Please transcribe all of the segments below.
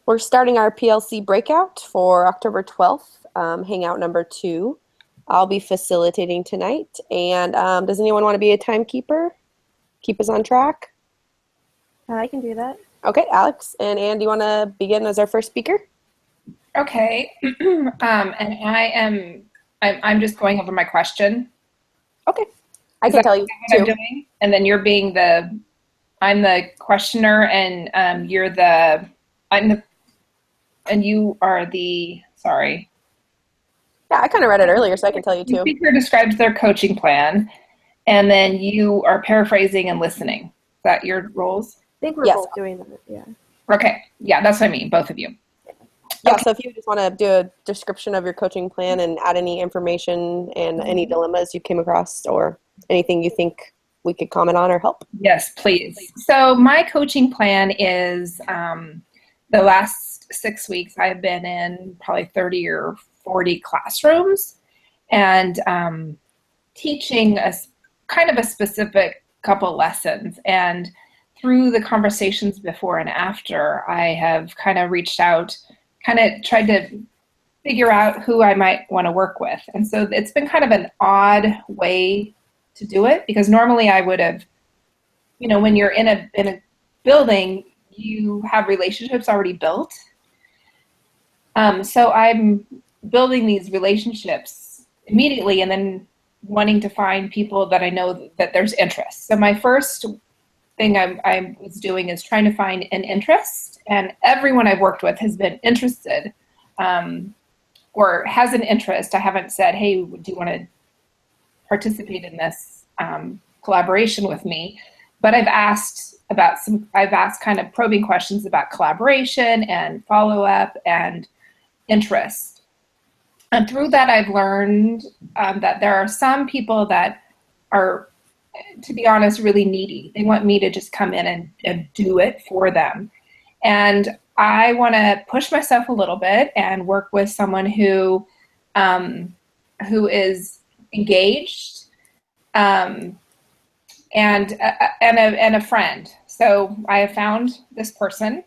We're starting our PLC Breakout for October 12th, Hangout number 2. I'll be facilitating tonight. And does anyone want to be a timekeeper? Keep us on track? I can do that. Okay, Alex and Ann, do you want to begin as our first speaker? Okay. And I'm just going over my question. Okay. I can tell you what too. I'm doing? And then you're being I'm the questioner and and you are sorry. Yeah, I kind of read it earlier, so I can tell you The too. speaker describes their coaching plan, and then you are paraphrasing and listening. Is that your roles? I think we're Yes. both doing that, yeah. Okay. Yeah, that's what I mean, both of you. Yeah, Okay. so if you just want to do a description of your coaching plan and add any information and any dilemmas you came across or anything you think we could comment on or help. Yes, please. So my coaching plan is the last 6 weeks I've been in probably 30 or 40 classrooms and teaching kind of a specific couple lessons. And through the conversations before and after, I have kind of reached out, kind of tried to figure out who I might want to work with. And so it's been kind of an odd way to do it, because normally I would have, when you're in a building, you have relationships already built. So I'm building these relationships immediately and then wanting to find people that I know that there's interest. So my first thing I was doing is trying to find an interest, and everyone I've worked with has been interested or has an interest. I haven't said, hey, do you want to participate in this collaboration with me? But I've asked kind of probing questions about collaboration and follow-up and interest. And through that, I've learned that there are some people that are, to be honest, really needy. They want me to just come in and do it for them. And I want to push myself a little bit and work with someone who is engaged and a friend. So I have found this person,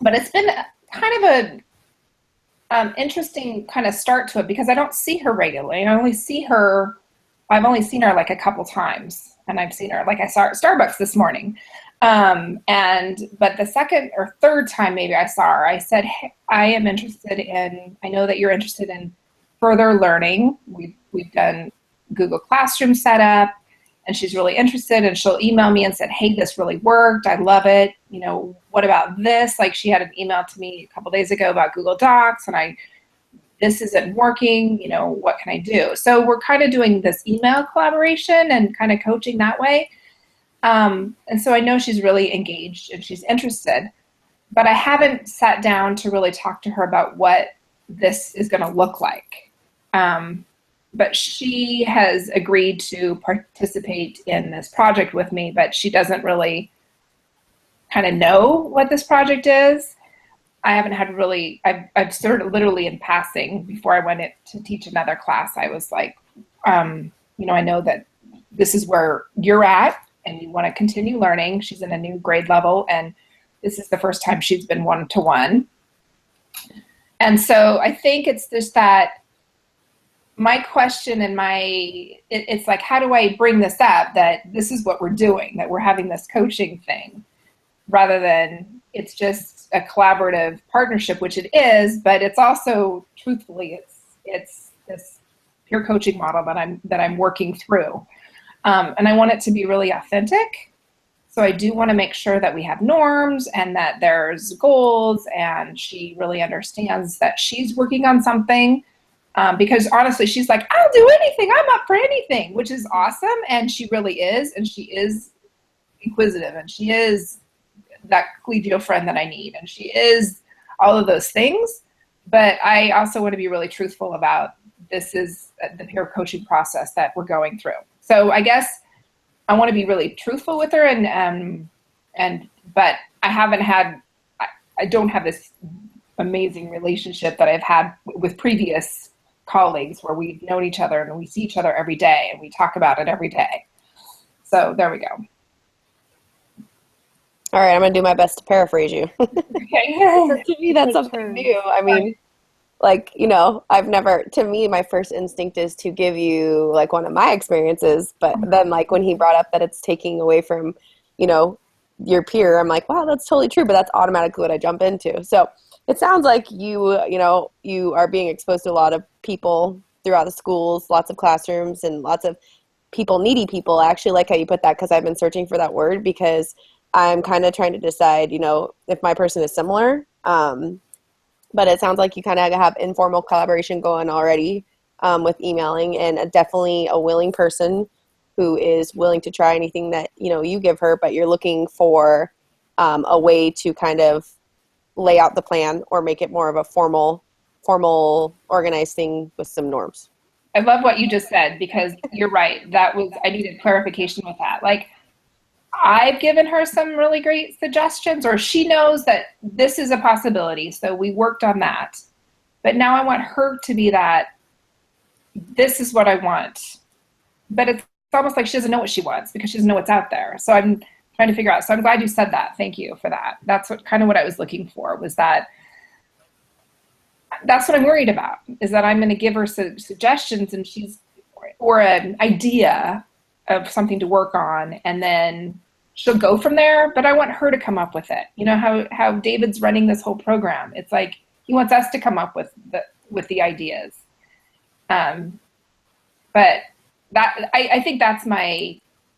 but it's been kind of a interesting kind of start to it, because I don't see her regularly. I've only seen her like a couple times, and I've seen her, like I saw her at Starbucks this morning. But the second or third time maybe I saw her, I said, hey, I know that you're interested in further learning. We've done Google Classroom setup, and she's really interested, and she'll email me and said, hey, this really worked. I love it. What about this? Like, she had an email to me a couple days ago about Google Docs, and this isn't working. What can I do? So we're kind of doing this email collaboration and kind of coaching that way. And so I know she's really engaged and she's interested, but I haven't sat down to really talk to her about what this is going to look like. But she has agreed to participate in this project with me, but she doesn't really kind of know what this project is. I haven't had I've started literally in passing before I went to teach another class. I was like, I know that this is where you're at and you want to continue learning. She's in a new grade level, and this is the first time she's been one-to-one. And so I think it's just that my question and it's like, how do I bring this up, that this is what we're doing, that we're having this coaching thing, rather than it's just a collaborative partnership, which it is, but it's also, truthfully, it's this peer coaching model that I'm working through. And I want it to be really authentic. So I do want to make sure that we have norms and that there's goals, and she really understands that she's working on something. Because honestly, she's like, I'll do anything. I'm up for anything, which is awesome. And she really is. And she is inquisitive, and she is that collegial friend that I need. And she is all of those things. But I also want to be really truthful about this is the peer coaching process that we're going through. So I guess I want to be really truthful with her, but I don't have this amazing relationship that I've had with previous colleagues, where we've known each other and we see each other every day and we talk about it every day. So there we go. All right, I'm gonna do my best to paraphrase you. Okay. To me, that's Take something turns. new. I mean, like, I've never, to me, my first instinct is to give you like one of my experiences, but then like when he brought up that it's taking away from, you know, your peer, I'm like, wow, that's totally true, but that's automatically what I jump into. So it sounds like you are being exposed to a lot of people throughout the schools, lots of classrooms, and lots of people, needy people. I actually like how you put that because I've been searching for that word because I'm kind of trying to decide, if my person is similar. But it sounds like you kind of have informal collaboration going already with emailing, and definitely a willing person who is willing to try anything that you give her, but you're looking for a way to kind of lay out the plan or make it more of a formal organized thing with some norms. I love what you just said because you're right. I needed clarification with that. Like, I've given her some really great suggestions, or she knows that this is a possibility. So we worked on that. But now I want her to be this is what I want. But it's almost like she doesn't know what she wants because she doesn't know what's out there. So I'm trying to figure out. So I'm glad you said that. Thank you for that. That's what I was looking for, was that's what I'm worried about, is that I'm going to give her suggestions or an idea of something to work on, and then she'll go from there. But I want her to come up with it. You know how David's running this whole program. It's like he wants us to come up with the ideas. But I think that's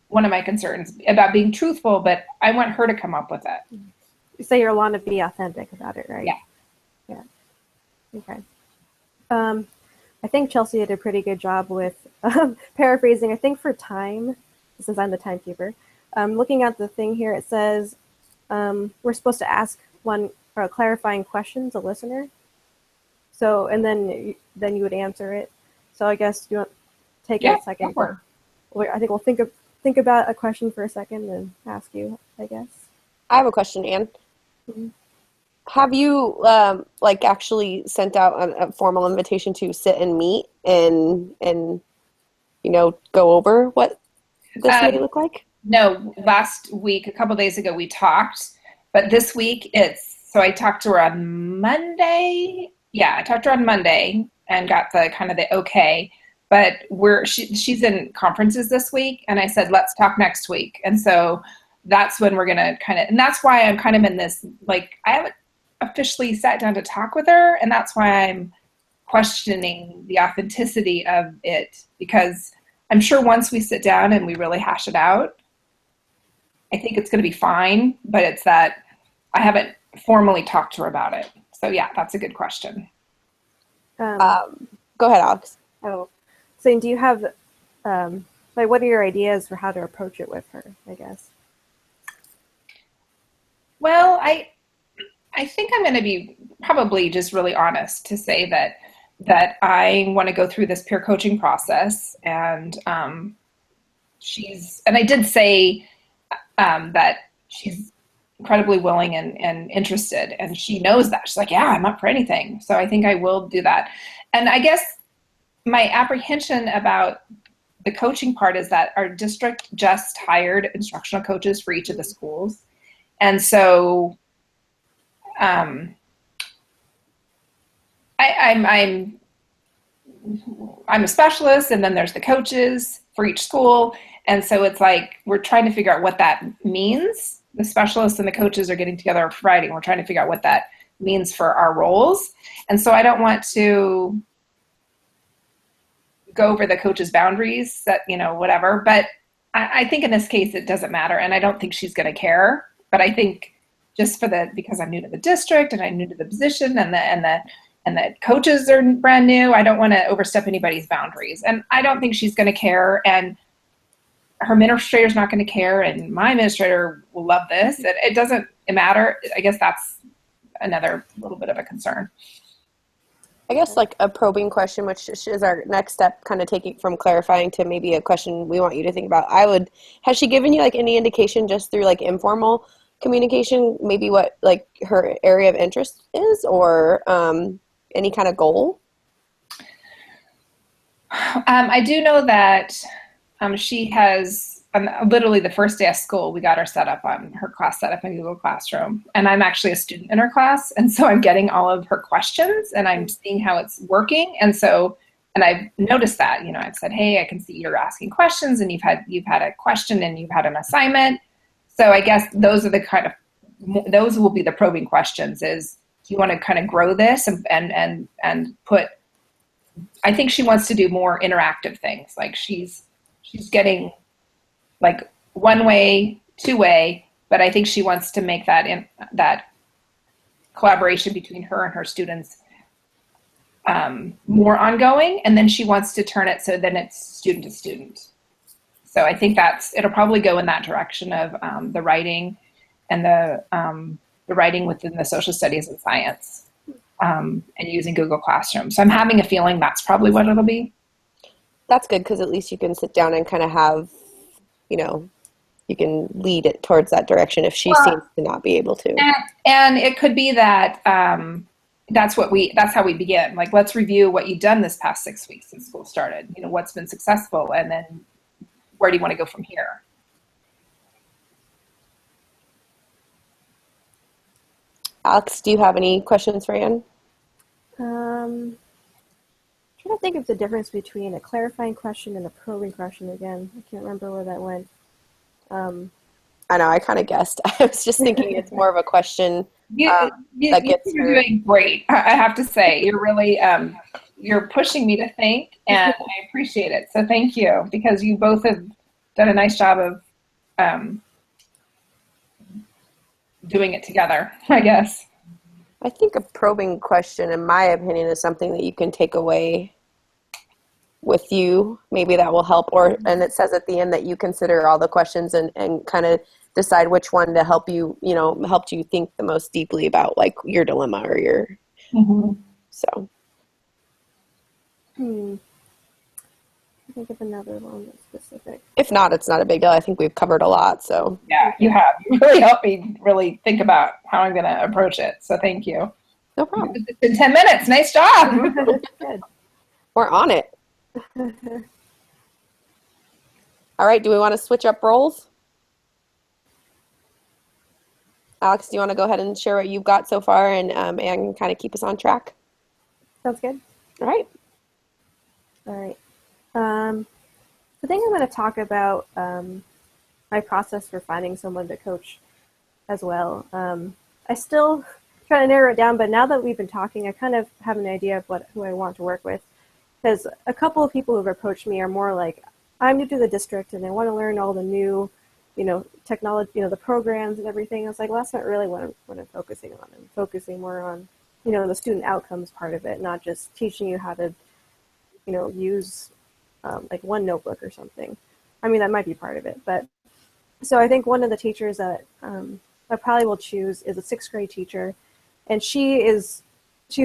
one of my concerns about being truthful. But I want her to come up with it. So you want to be authentic about it, right? Yeah. Yeah. Okay. I think Chelsea did a pretty good job with paraphrasing. I think for time, since I'm the timekeeper, looking at the thing here, it says we're supposed to ask one clarifying question to listener. So, and then you would answer it. So I guess you want to take a second. I think we'll think about a question for a second and ask you, I guess. I have a question, Anne. Mm-hmm. Have you actually sent out a formal invitation to sit and meet and go over what this may look like? No, last week, a couple of days ago, we talked, but this week so I talked to her on Monday. Yeah, I talked to her on Monday and got the kind of the okay, but she's in conferences this week, and I said, let's talk next week. And so that's when we're going to and that's why I'm kind of in this, like, I haven't officially sat down to talk with her, and that's why I'm questioning the authenticity of it, because I'm sure once we sit down and we really hash it out, I think it's going to be fine, but it's that I haven't formally talked to her about it. So yeah, that's a good question. Go ahead, Alex. Oh, so do you have what are your ideas for how to approach it with her, I guess? Well, I think I'm going to be probably just really honest to say that I want to go through this peer coaching process, and and I did say that she's incredibly willing and interested, and she knows that. She's like, yeah, I'm up for anything. So I think I will do that. And I guess my apprehension about the coaching part is that our district just hired instructional coaches for each of the schools. And so I'm a specialist, and then there's the coaches for each school. And so it's like, we're trying to figure out what that means. The specialists and the coaches are getting together Friday, and we're trying to figure out what that means for our roles. And so I don't want to go over the coach's boundaries, that, whatever. But I think in this case, it doesn't matter. And I don't think she's going to care. But I think just because I'm new to the district and I'm new to the position, and the coaches are brand new, I don't want to overstep anybody's boundaries. And I don't think she's going to care. And her administrator's not going to care. And my administrator will love this. It doesn't matter. I guess that's another little bit of a concern. I guess like a probing question, which is our next step, kind of taking from clarifying to maybe a question we want you to think about. Has she given you like any indication just through like informal communication, maybe what like her area of interest is, or any kind of goal? I do know that she has literally the first day of school, we got her class set up in Google Classroom. And I'm actually a student in her class. And so I'm getting all of her questions and I'm seeing how it's working. And I've noticed that, I've said, hey, I can see you're asking questions and you've had a question and you've had an assignment. So I guess those will be the probing questions is, do you want to kind of grow this and put, I think she wants to do more interactive things. Like she's getting like one way, two way, but I think she wants to make that collaboration between her and her students more ongoing. And then she wants to turn it so then it's student to student. So I think it'll probably go in that direction of the writing and the writing within the social studies and science and using Google Classroom. So I'm having a feeling that's probably what it'll be. That's good because at least you can sit down and kind of have, you can lead it towards that direction if she seems to not be able to. And it could be that that's how we begin. Like, let's review what you've done this past 6 weeks since school started. What's been successful, and then where do you want to go from here? Alex, do you have any questions for Anne? Trying to think of the difference between a clarifying question and a probing question again. I can't remember where that went. I know, I kind of guessed. I was just thinking it's more of a question You're doing great. I have to say, you're really, you're pushing me to think, and I appreciate it. So thank you, because you both have done a nice job of doing it together, I guess. I think a probing question, in my opinion, is something that you can take away with you. Maybe that will help. And it says at the end that you consider all the questions and kind of decide which one to help you, helped you think the most deeply about like your dilemma or your, so. I think of another one that's specific. If not, it's not a big deal. I think we've covered a lot, so. Yeah, you have. You really helped me really think about how I'm going to approach it. So thank you. No problem. It's been 10 minutes. Nice job. Good. We're on it. All right, do we want to switch up roles? Alex, do you want to go ahead and share what you've got so far and kind of keep us on track? Sounds good. All right. All right. I think I'm going to talk about my process for finding someone to coach as well. I still try to narrow it down, but now that we've been talking, I kind of have an idea of who I want to work with. Because a couple of people who've approached me are more like, I'm new to the district and I want to learn all the new, technology, the programs and everything. I was like, well, that's not really what I'm focusing on. I'm focusing more on, the student outcomes part of it, not just teaching you how to, use like one notebook or something. I mean, that might be part of it. But so I think one of the teachers that I probably will choose is a 6th grade teacher. And she's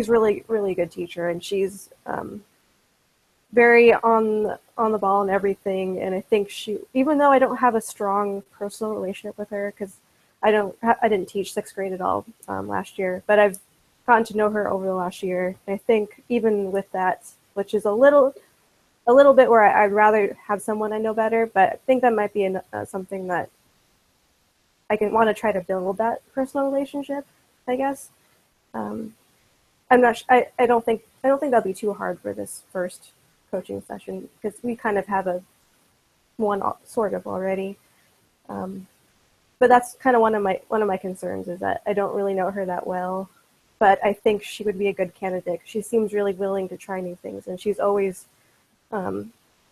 really, really good teacher. And she's very on the ball and everything. And I think even though I don't have a strong personal relationship with her, because I didn't teach 6th grade at all last year, but I've gotten to know her over the last year. I think even with that, which is a little bit where I'd rather have someone I know better, but I think that might be something that I want to try to build that personal relationship, I guess. I'm not. I don't think that'll be too hard for this first coaching session because we kind of have one sort of already. But that's kind of one of my concerns is that I don't really know her that well, but I think she would be a good candidate. She seems really willing to try new things, and she's always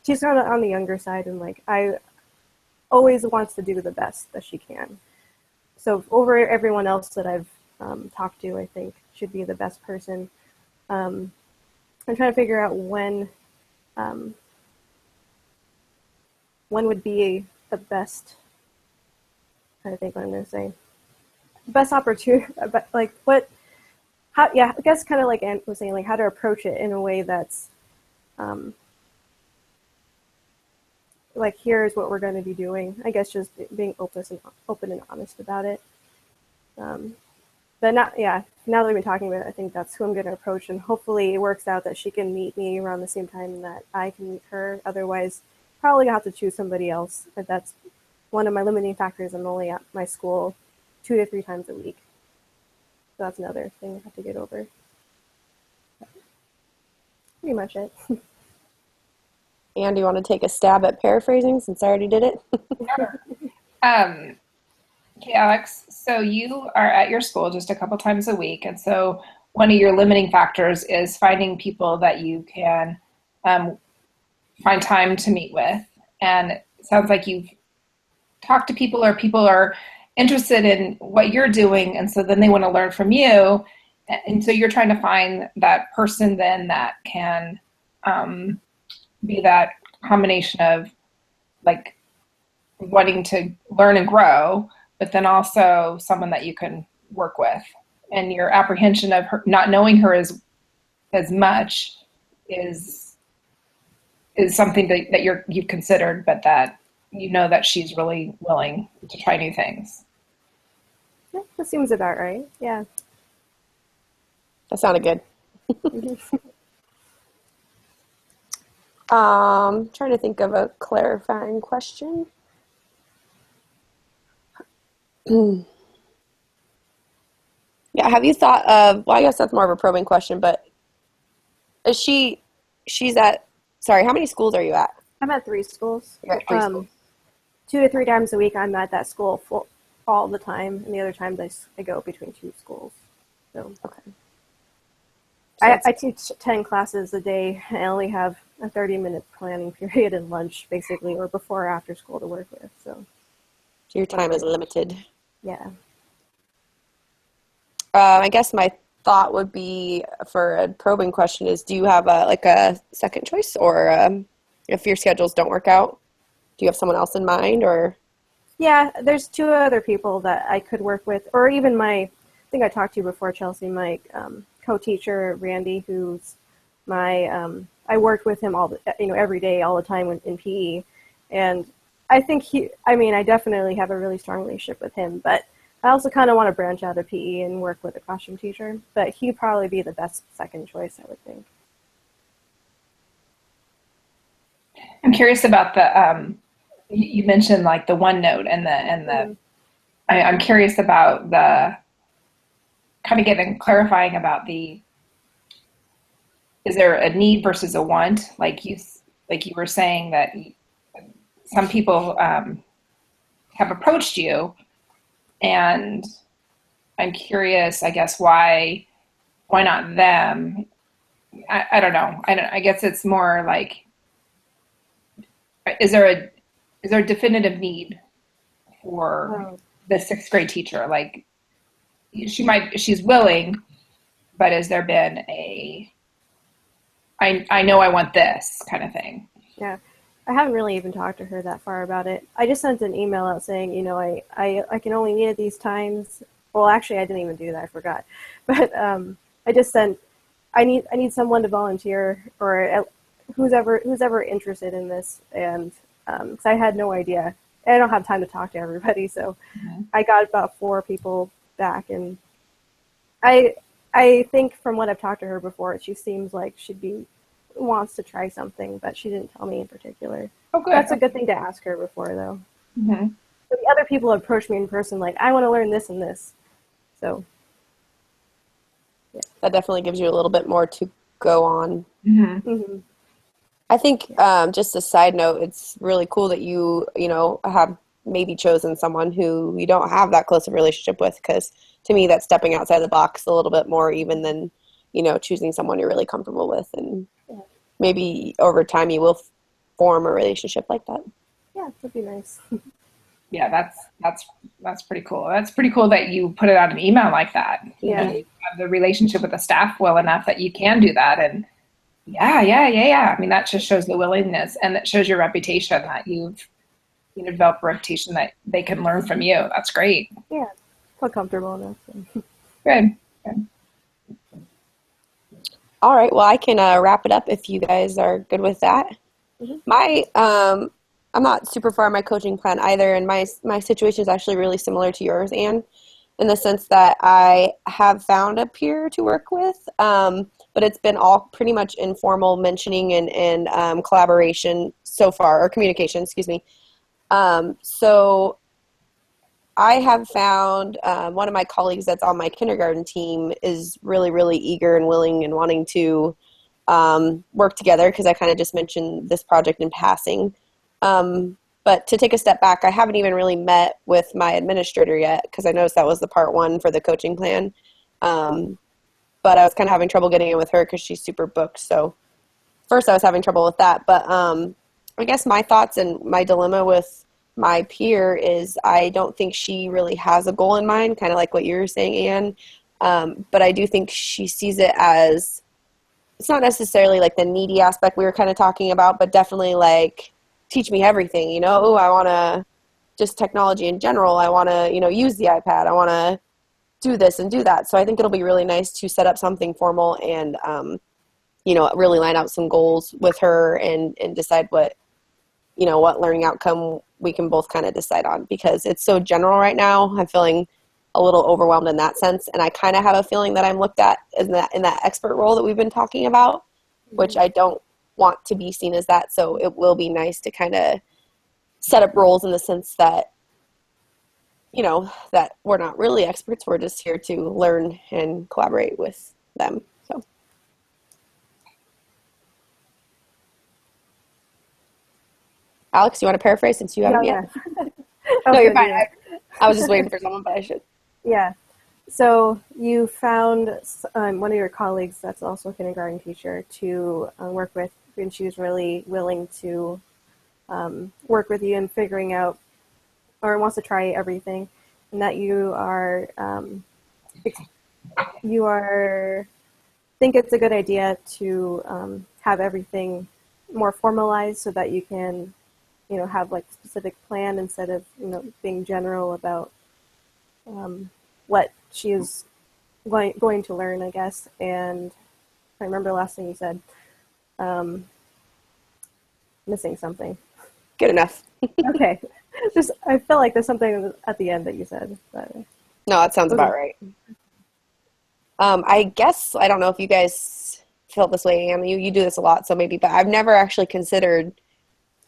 she's kind of on the younger side, and like I always wants to do the best that she can. So over everyone else that I've talked to, I think should be the best person. I'm trying to figure out when would be the best. I think what I'm going to say. Best opportunity, like what? How? Yeah, I guess kind of like Anne was saying, like how to approach it in a way that's, like here's what we're going to be doing. I guess just being open and honest about it. But now that we've been talking about it, I think that's who I'm going to approach, and hopefully it works out that she can meet me around the same time that I can meet her. Otherwise, probably gonna have to choose somebody else. But that's one of my limiting factors. I'm only at my school 2 to 3 times a week. So that's another thing I have to get over. Pretty much it. And do you want to take a stab at paraphrasing since I already did it? Okay, Alex, so you are at your school just a couple times a week, and so one of your limiting factors is finding people that you can find time to meet with. And it sounds like you've talked to people, or people are interested in what you're doing, and so then they want to learn from you. And so you're trying to find that person then that can be that combination of like wanting to learn and grow, but then also someone that you can work with. And your apprehension of her not knowing her as much is something that you've considered, but that you know that she's really willing to try new things. Yeah, that seems about right. Yeah. That sounded good. Trying to think of a clarifying question. Yeah, have you thought of, well, I guess that's more of a probing question, but is she's at, sorry, how many schools are you at? I'm at 3 schools. You're at 3 schools. 2 to 3 times a week I'm at that school all the time, and the other times I go between 2 schools. So Okay. I teach 10 classes a day. I only have a 30-minute planning period and lunch, basically, or before or after school to work with. So your time is limited. yeah. I guess my thought would be for a probing question is, do you have a second choice, or if your schedules don't work out, do you have someone else in mind, or? Yeah, there's 2 other people that I could work with, or even I think I talked to you before, Chelsea, my co-teacher, Randy, who's I worked with him every day, all the time in PE. And I think I definitely have a really strong relationship with him, but I also kind of want to branch out of PE and work with a classroom teacher, but he'd probably be the best second choice, I would think. I'm curious about the you mentioned like the OneNote and the I'm curious about the kind of clarifying about is there a need versus a want? Like you were saying that some people have approached you, and I'm curious, I guess, why not them? I don't know. I guess it's more like, is there a definitive need for the 6th grade teacher? Like she's willing, but has there been I know I want this kind of thing? Yeah. I haven't really even talked to her that far about it. I just sent an email out saying, I can only meet at these times. Well, actually, I didn't even do that. I forgot. But I just sent, I need someone to volunteer, or who's ever interested in this. And because I had no idea. I don't have time to talk to everybody. So I got about 4 people back. And I think from what I've talked to her before, she seems like wants to try something, but she didn't tell me in particular. Oh, good. That's a good thing to ask her before, though. Mm-hmm. But the other people approached me in person, like, I want to learn this and this. So, yeah. That definitely gives you a little bit more to go on. Mm-hmm. Mm-hmm. I think just a side note, it's really cool that you have maybe chosen someone who you don't have that close of a relationship with, because to me that's stepping outside the box a little bit more even than choosing someone you're really comfortable with, and maybe over time you will form a relationship like that. Yeah, that'd be nice. Yeah, that's pretty cool. That's pretty cool that you put it on an email like that. You have the relationship with the staff well enough that you can do that. And yeah. I mean, that just shows the willingness, and that shows your reputation, that you've developed a reputation that they can learn from you. That's great. Yeah, feel comfortable enough. Good. All right, well, I can wrap it up if you guys are good with that. Mm-hmm. I'm not super far in my coaching plan either, and my situation is actually really similar to yours, Anne. in the sense that I have found a peer to work with, but it's been all pretty much informal mentioning and collaboration so far, or communication, excuse me. So I have found one of my colleagues that's on my kindergarten team is really, really eager and willing and wanting to work together, because I kind of just mentioned this project in passing. But to take a step back, I haven't even really met with my administrator yet, because I noticed that was the part one for the coaching plan. But I was kind of having trouble getting in with her because she's super booked. So first I was having trouble with that. But I guess my thoughts and my dilemma with my peer is I don't think she really has a goal in mind, kind of like what you were saying, Anne. But I do think she sees it as, it's not necessarily like the needy aspect we were kind of talking about, but definitely like, teach me everything, you know. Oh, I want to just technology in general. I want to, use the iPad. I want to do this and do that. So I think it'll be really nice to set up something formal and, really line out some goals with her and decide what learning outcome we can both kind of decide on, because it's so general right now. I'm feeling a little overwhelmed in that sense. And I kind of have a feeling that I'm looked at in that expert role that we've been talking about, which I don't want to be seen as that. So it will be nice to kind of set up roles in the sense that, that we're not really experts. We're just here to learn and collaborate with them. So. Alex, you want to paraphrase since you haven't yet? No, you're fine. I was just waiting for someone, but I should. Yeah. So you found one of your colleagues that's also a kindergarten teacher to work with, and she was really willing to work with you in figuring out, or wants to try everything, and that you are think it's a good idea to have everything more formalized so that you can, have like a specific plan instead of, being general about what she is going to learn, I guess. And I remember the last thing you said. Missing something. Good enough. Okay. I feel like there's something at the end that you said. But no, that sounds about right. I guess, I don't know if you guys felt this way, Anne. You do this a lot, so maybe, but I've never actually considered,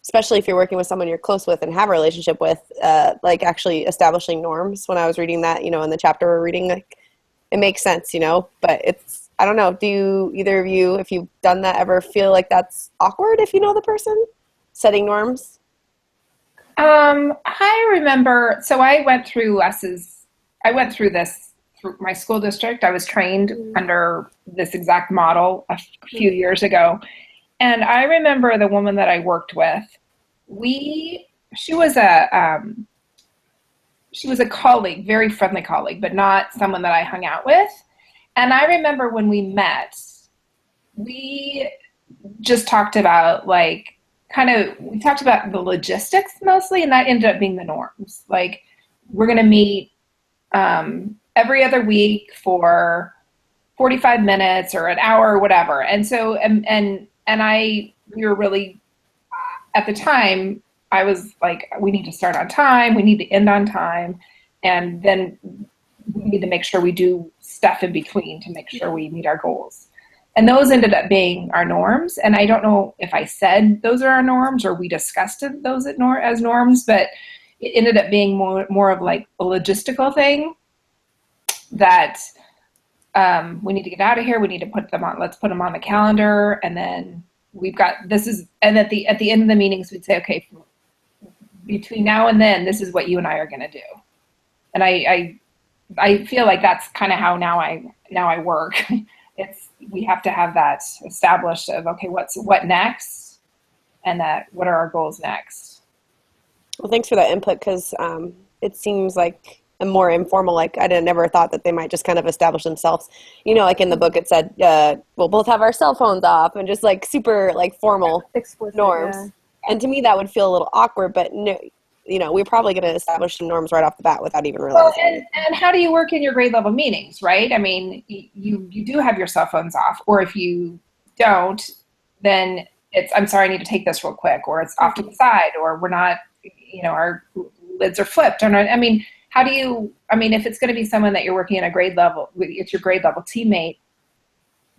especially if you're working with someone you're close with and have a relationship with, like actually establishing norms. When I was reading that, in the chapter we're reading, like, it makes sense, but it's, I don't know, do either of you, if you've done that, ever feel like that's awkward if you know the person, setting norms? I remember, so I went through this through my school district. I was trained under this exact model a few years ago. And I remember the woman that I worked with, she was a colleague, very friendly colleague, but not someone that I hung out with. And I remember when we met, we just talked about we talked about the logistics mostly, and that ended up being the norms. Like, we're going to meet every other week for 45 minutes or an hour or whatever. And so, we were really, at the time, I was like, we need to start on time, we need to end on time, and then we need to make sure we do stuff in between to make sure we meet our goals. And those ended up being our norms. And I don't know if I said those are our norms or we discussed those as norms, but it ended up being more of like a logistical thing that we need to get out of here. We need to put them on. Let's put them on the calendar. And then we've got, and at the end of the meetings, we'd say, okay, between now and then, this is what you and I are going to do. And I feel like that's kind of how now I work. We have to have that established of, okay, what next, and what are our goals next. Well, thanks for that input, because it seems like a more informal, like I never thought that they might just kind of establish themselves. Like in the book it said, we'll both have our cell phones off, and just like super like formal explicit norms. Yeah. And to me that would feel a little awkward, but no, we're probably going to establish some norms right off the bat without even realizing. Well, and how do you work in your grade level meetings, right? I mean, you do have your cell phones off, or if you don't, then it's, I'm sorry, I need to take this real quick, or it's off to the side, or we're not, our lids are flipped. I mean, how do you I mean, if it's going to be someone that you're working at a grade level, it's your grade level teammate,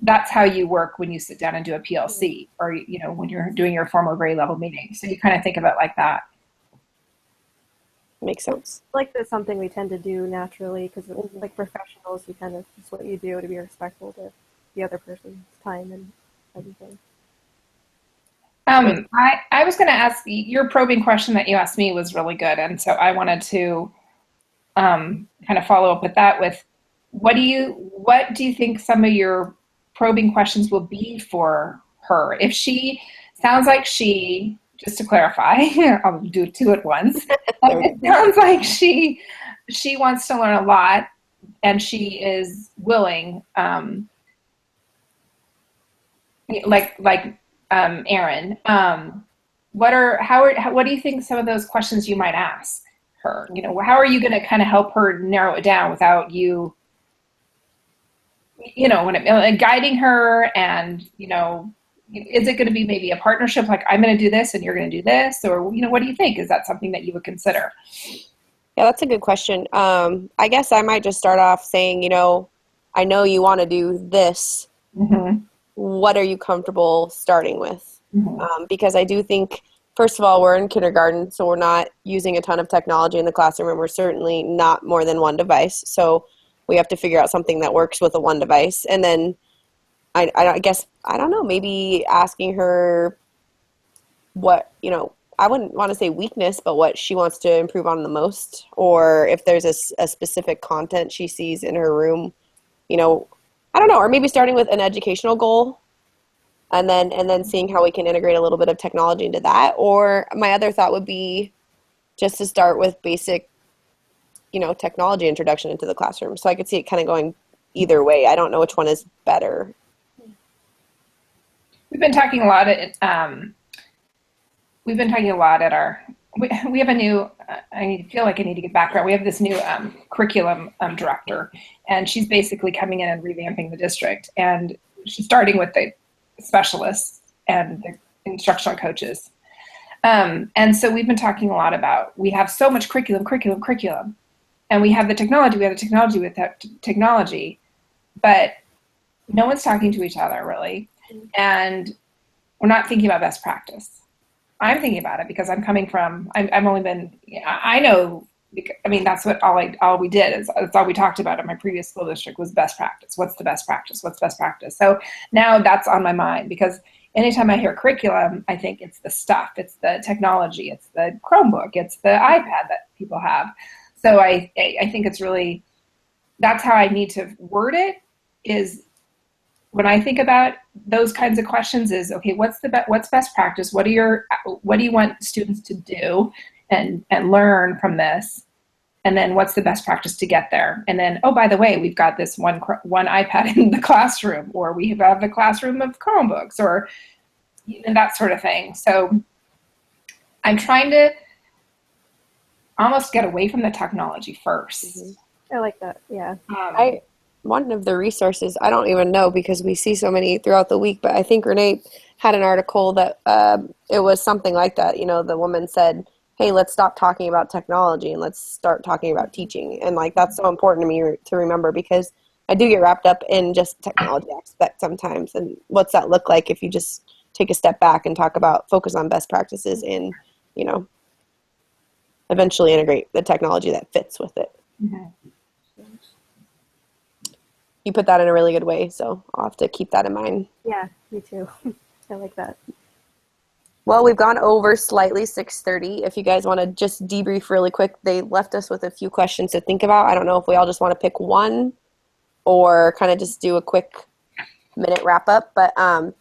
that's how you work when you sit down and do a PLC, or, you know, when you're doing your formal grade level meeting. So you kind of think of it like that. Makes sense. Like that's something we tend to do naturally because like professionals, you kind of, it's what you do to be respectful to the other person's time and everything. I was going to ask, your probing question that you asked me was really good. And so I wanted to kind of follow up with that with, what do you think some of your probing questions will be for her? If she sounds like she, just to clarify, I'll do two at once. It sounds like she wants to learn a lot and she is willing, like Erin, what do you think some of those questions you might ask her? You know, how are you going to kind of help her narrow it down without you, you know, guiding her, and, you know, is it going to be maybe a partnership, like I'm going to do this and you're going to do this, or, you know, what do you think? Is that something that you would consider? Yeah, that's a good question. I guess I might just start off saying, you know, I know you want to do this. Mm-hmm. What are you comfortable starting with? Mm-hmm. Because I do think, first of all, we're in kindergarten, so we're not using a ton of technology in the classroom, and we're certainly not more than one device. So we have to figure out something that works with a one device. And then I guess, I don't know, maybe asking her what, you know, I wouldn't want to say weakness, but what she wants to improve on the most, or if there's a specific content she sees in her room, you know, I don't know, or maybe starting with an educational goal and then seeing how we can integrate a little bit of technology into that. Or my other thought would be just to start with basic, you know, technology introduction into the classroom. So I could see it kind of going either way. I don't know which one is better. We've been talking a lot at our, we have a new, I feel like I need to get background. We have this new curriculum director, and she's basically coming in and revamping the district. And she's starting with the specialists and the instructional coaches. And so we've been talking a lot about, we have so much curriculum, and we have the technology with that technology, but no one's talking to each other really. And we're not thinking about best practice. I'm thinking about it because I'm coming from, I've only been, I know, I mean, that's what all we did is, that's all we talked about in my previous school district was best practice. What's the best practice? What's best practice? So now that's on my mind, because anytime I hear curriculum, I think it's the stuff, it's the technology, it's the Chromebook, it's the iPad that people have. So I think it's really, that's how I need to word it, is when I think about those kinds of questions is, okay, what's best practice? What do you want students to do and learn from this? And then what's the best practice to get there? And then, oh, by the way, we've got this one iPad in the classroom, or we have the classroom of Chromebooks, or that sort of thing. So I'm trying to almost get away from the technology first. Mm-hmm. I like that. Yeah. One of the resources, I don't even know because we see so many throughout the week, but I think Renee had an article that it was something like that. You know, the woman said, hey, let's stop talking about technology and let's start talking about teaching. And like, that's so important to me to remember, because I do get wrapped up in just technology aspect sometimes. And what's that look like if you just take a step back and focus on best practices and, you know, eventually integrate the technology that fits with it. Mm-hmm. You put that in a really good way, so I'll have to keep that in mind. Yeah, me too. I like that. Well, we've gone over slightly, 6:30. If you guys want to just debrief really quick, they left us with a few questions to think about. I don't know if we all just want to pick one or kind of just do a quick minute wrap up, but I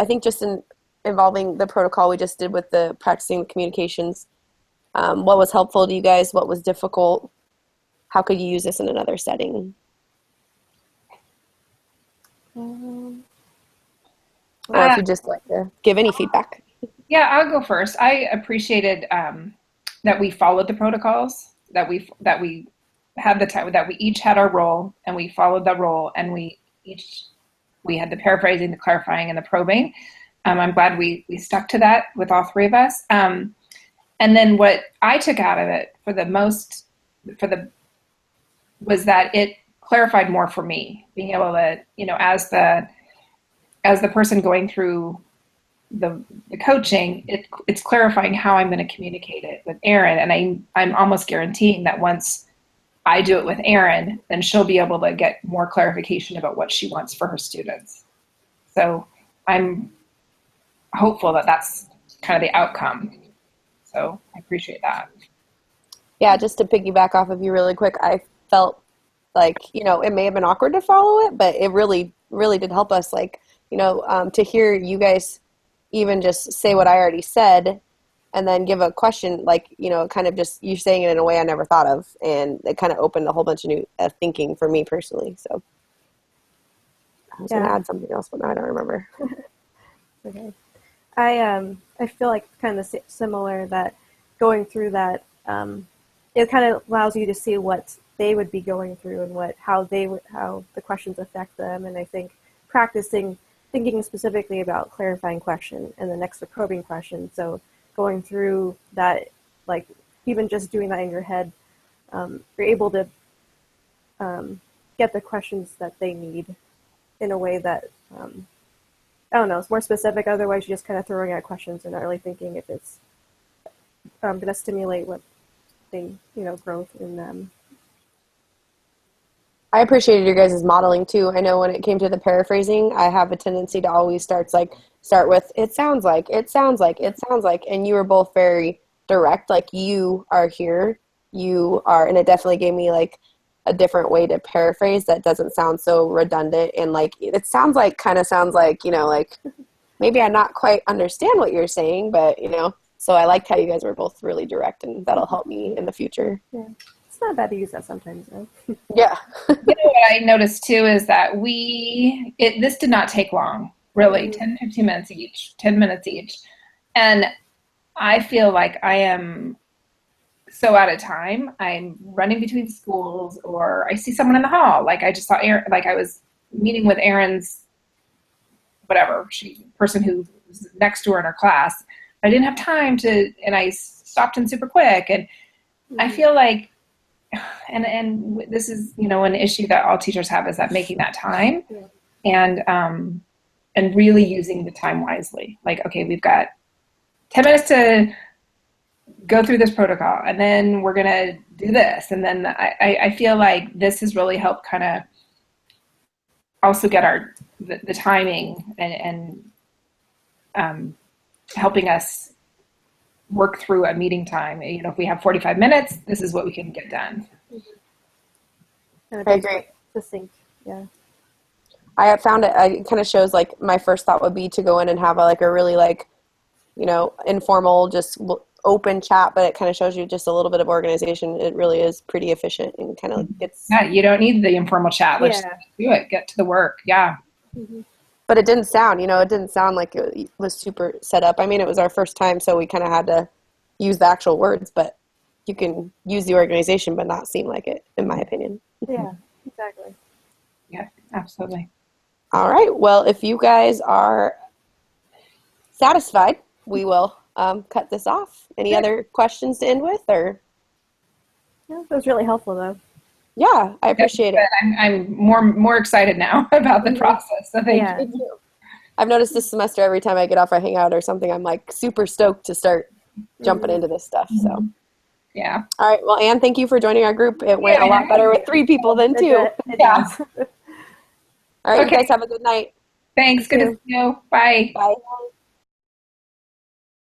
think just involving the protocol we just did with the practicing the communications, what was helpful to you guys? What was difficult? How could you use this in another setting? Or if you just like to give any feedback. Yeah, I'll go first. I appreciated that we followed the protocols, that we had the time, that we each had our role and we followed that role, and we had the paraphrasing, the clarifying, and the probing. I'm glad we stuck to that with all three of us. And then what I took out of it for the was that it clarified more for me, being able to, as the person going through the coaching, it's clarifying how I'm going to communicate it with Erin. And I'm almost guaranteeing that once I do it with Erin, then she'll be able to get more clarification about what she wants for her students. So I'm hopeful that that's kind of the outcome. So I appreciate that. Yeah, just to piggyback off of you really quick, I felt like, it may have been awkward to follow it, but it really, really did help us, like, to hear you guys even just say what I already said and then give a question, like, kind of just you saying it in a way I never thought of. And it kind of opened a whole bunch of new thinking for me personally. So I was going to add something else, but now I don't remember. Okay. I feel like kind of similar that going through that, it kind of allows you to see what they would be going through and how the questions affect them. And I think thinking specifically about clarifying question and the next probing question. So going through that, like even just doing that in your head, you're able to get the questions that they need in a way that, I don't know, it's more specific. Otherwise, you're just kind of throwing out questions and not really thinking if it's going to stimulate what they, growth in them. I appreciated your guys' modeling too. I know when it came to the paraphrasing, I have a tendency to always start with, it sounds like, and you were both very direct, like you are here, and it definitely gave me like a different way to paraphrase that doesn't sound so redundant and like it sounds like like maybe I not quite understand what you're saying, but so I liked how you guys were both really direct, and that'll help me in the future. Yeah. It's not bad to use that sometimes, though. Yeah. What I noticed too is that this did not take long, really, 10, 15 minutes each, 10 minutes each. And I feel like I am so out of time. I'm running between schools, or I see someone in the hall. Like I just saw Erin, like I was meeting with Erin's, person who was next to her in her class. I didn't have time and I stopped in super quick. And I feel like, and this is, an issue that all teachers have, is that making that time and really using the time wisely. Like, okay, we've got 10 minutes to go through this protocol, and then we're going to do this. And then I feel like this has really helped kind of also get the timing and helping us work through a meeting time. If we have 45 minutes, this is what we can get done. I agree. Succinct, yeah. I found it kind of shows, like, my first thought would be to go in and have a really informal, just open chat, but it kind of shows you just a little bit of organization. It really is pretty efficient and kind of gets. Yeah, you don't need the informal chat. Let's do it. Get to the work. Yeah. Mm-hmm. But it didn't sound, like it was super set up. I mean, it was our first time, so we kind of had to use the actual words, but you can use the organization but not seem like it, in my opinion. Yeah, exactly. Yeah, absolutely. All right. Well, if you guys are satisfied, we will cut this off. Any other questions to end with, or? Yeah, that was really helpful, though. Yeah, I appreciate it. I'm more excited now about the process. So thank you. I've noticed this semester, every time I get off a hangout or something, I'm like super stoked to start jumping into this stuff. So, yeah. All right. Well, Anne, thank you for joining our group. It went a lot better with 3 people than 2. Yeah. All right. Okay. You guys have a good night. Thanks. Good to see you. Bye. Bye.